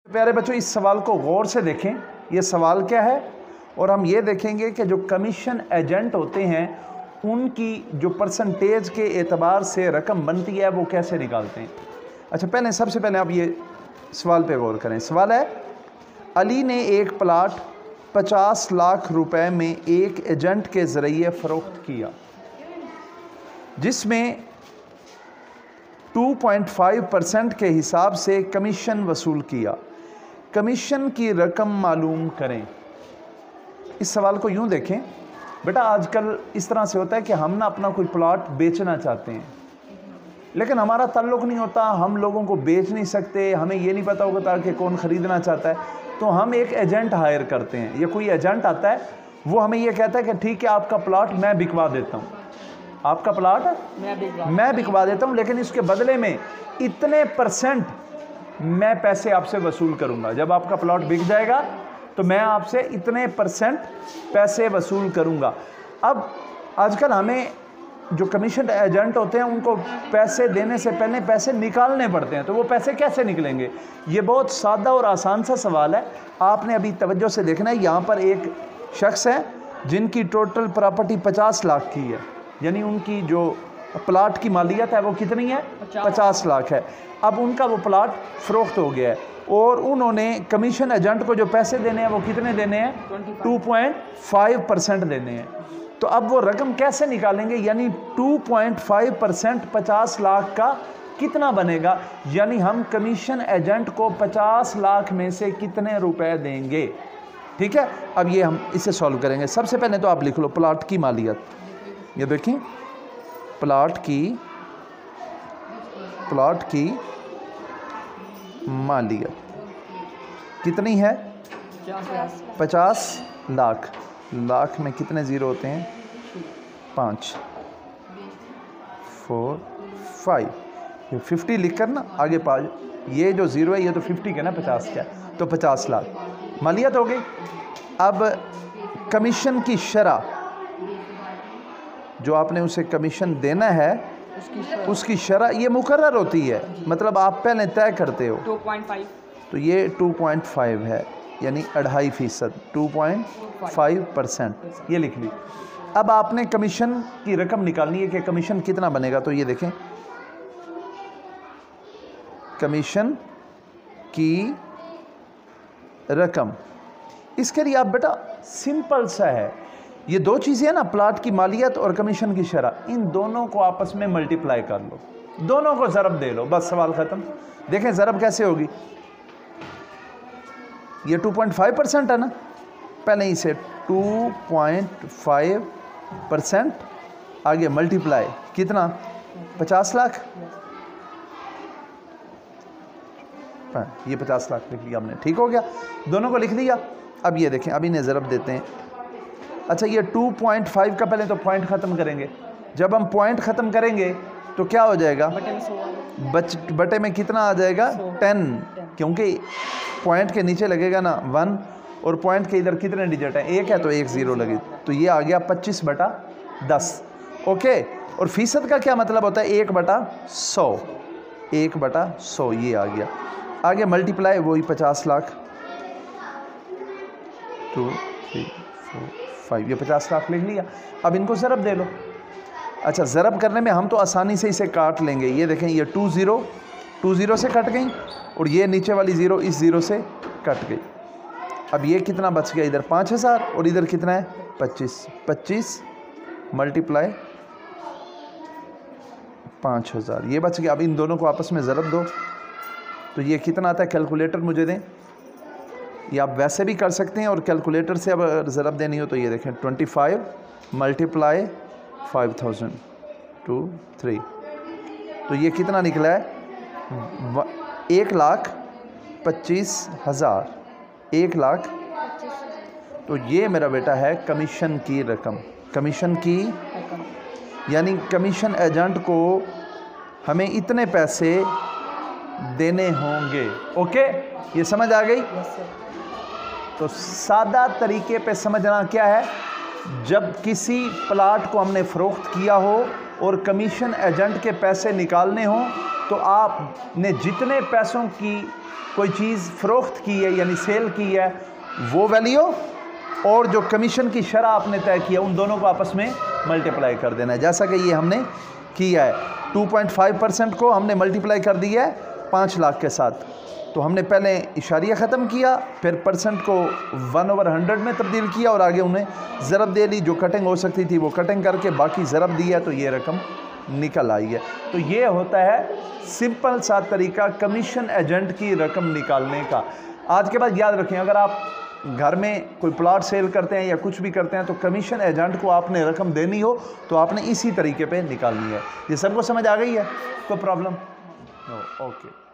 प्यारे बच्चों, इस सवाल को गौर से देखें। ये सवाल क्या है, और हम ये देखेंगे कि जो कमीशन एजेंट होते हैं उनकी जो परसेंटेज के एतबार से रकम बनती है वो कैसे निकालते हैं। अच्छा, सबसे पहले आप ये सवाल पे गौर करें। सवाल है, अली ने एक प्लाट 50 लाख रुपए में एक एजेंट के ज़रिए फ़रोख्त किया जिसमें 2.5% के हिसाब से कमीशन वसूल किया। कमीशन की रकम मालूम करें। इस सवाल को यूं देखें बेटा, आजकल इस तरह से होता है कि हम ना अपना कोई प्लॉट बेचना चाहते हैं लेकिन हमारा ताल्लुक़ नहीं होता, हम लोगों को बेच नहीं सकते, हमें ये नहीं पता होता कि कौन ख़रीदना चाहता है, तो हम एक एजेंट हायर करते हैं। या कोई एजेंट आता है, वो हमें ये कहता है कि ठीक है आपका प्लॉट मैं बिकवा देता हूँ, आपका प्लॉट मैं बिकवा देता हूँ, लेकिन इसके बदले में इतने परसेंट मैं पैसे आपसे वसूल करूँगा। जब आपका प्लॉट बिक जाएगा तो मैं आपसे इतने परसेंट पैसे वसूल करूँगा। अब आजकल हमें जो कमीशन एजेंट होते हैं उनको पैसे देने से पहले पैसे निकालने पड़ते हैं, तो वो पैसे कैसे निकलेंगे? ये बहुत सादा और आसान सा सवाल है। आपने अभी तवज्जो से देखना है। यहाँ पर एक शख्स है जिनकी टोटल प्रॉपर्टी 50 लाख की है, यानी उनकी जो प्लाट की मालियत है वो कितनी है? 50 लाख है। अब उनका वो प्लाट फ़रोख्त हो गया है और उन्होंने कमीशन एजेंट को जो पैसे देने हैं वो कितने देने हैं? 2.5% देने हैं। तो अब वो रकम कैसे निकालेंगे? यानी 2.5% 50 लाख का कितना बनेगा? यानी हम कमीशन एजेंट को 50 लाख में से कितने रुपए देंगे? ठीक है, अब ये हम इसे सॉल्व करेंगे। सबसे पहले तो आप लिख लो प्लाट की मालियत। ये देखिए, प्लाट की मालियत कितनी है? 50 लाख। लाख में कितने ज़ीरो होते हैं? 5, 4, 5। ये 50 लिख कर ना आगे 5, ये जो ज़ीरो है ये तो 50 का ना, 50 का, तो 50 लाख मालियत हो गई। अब कमीशन की शरह, जो आपने उसे कमीशन देना है उसकी शरह ये मुकर्रर होती है, मतलब आप पहले तय करते हो। 2.5, तो ये 2.5 है, यानी 2.5%, 2.5%, ये लिख ली। अब आपने कमीशन की रकम निकालनी है कि कमीशन कितना बनेगा। तो ये देखें, कमीशन की रकम, इसके लिए आप बेटा सिंपल सा है, ये दो चीज़ें हैं ना, प्लाट की मालियत और कमीशन की शरह, इन दोनों को आपस में मल्टीप्लाई कर लो, दोनों को ज़रब दे लो, बस सवाल ख़त्म। देखें ज़रब कैसे होगी। ये 2.5% है ना, पहले इसे 2.5% आगे मल्टीप्लाई कितना? 50 लाख। ये 50 लाख लिख लिया हमने, ठीक हो गया, दोनों को लिख दिया। अब ये देखें, अब इन्हें ज़रब देते हैं। अच्छा, ये 2.5 का पहले तो पॉइंट ख़त्म करेंगे। जब हम पॉइंट ख़त्म करेंगे तो क्या हो जाएगा? बटे में कितना आ जाएगा? 10, क्योंकि पॉइंट के नीचे लगेगा ना 1, और पॉइंट के इधर कितने डिजिट हैं? 1 है, तो 1 ज़ीरो लगे, तो ये आ गया 25/10। ओके, और फ़ीसद का क्या मतलब होता है? 1/100, 1/100 ये आ गया। आगे मल्टीप्लाई, वही 50 लाख, 2, 3, 4, 5, ये 50 लाख लिख लिया। अब इनको ज़रब दे लो। अच्छा, ज़रब करने में हम तो आसानी से इसे काट लेंगे। ये देखें, ये 2 ज़ीरो से कट गई और ये नीचे वाली ज़ीरो इस ज़ीरो से कट गई। अब ये कितना बच गया? इधर 5000 और इधर कितना है? 25 मल्टीप्लाई 5000, ये बच गया। अब इन दोनों को आपस में ज़रब दो, तो ये कितना आता है? कैलकुलेटर मुझे दें, ये आप वैसे भी कर सकते हैं और कैलकुलेटर से अब ज़रब देनी हो तो ये देखें, 25 मल्टीप्लाई 5000, 2, 3, तो ये कितना निकला है? 1,25,000, 1 लाख। तो ये मेरा बेटा है कमीशन की रकम। कमीशन की यानी कमीशन एजेंट को हमें इतने पैसे देने होंगे। ओके, ये समझ आ गई? तो सादा तरीके पे समझना क्या है, जब किसी प्लाट को हमने फ़रोख्त किया हो और कमीशन एजेंट के पैसे निकालने हों तो आपने जितने पैसों की कोई चीज़ फ़रोख्त की है यानी सेल की है वो वैल्यू और जो कमीशन की शरह आपने तय किया उन दोनों को आपस में मल्टीप्लाई कर देना है। जैसा कि ये हमने किया है 2.5% को हमने मल्टीप्लाई कर दिया है 5 लाख के साथ। तो हमने पहले इशारिया ख़त्म किया, फिर परसेंट को 1/100 में तब्दील किया और आगे उन्हें ज़रब दे ली। जो कटिंग हो सकती थी वो कटिंग करके बाकी ज़रब दिया तो ये रकम निकल आई है। तो ये होता है सिंपल सा तरीका कमीशन एजेंट की रकम निकालने का। आज के बाद याद रखें, अगर आप घर में कोई प्लॉट सेल करते हैं या कुछ भी करते हैं तो कमीशन एजेंट को आपने रकम देनी हो तो आपने इसी तरीके पे निकालनी है। ये सबको समझ आ गई है? कोई प्रॉब्लम? No, okay.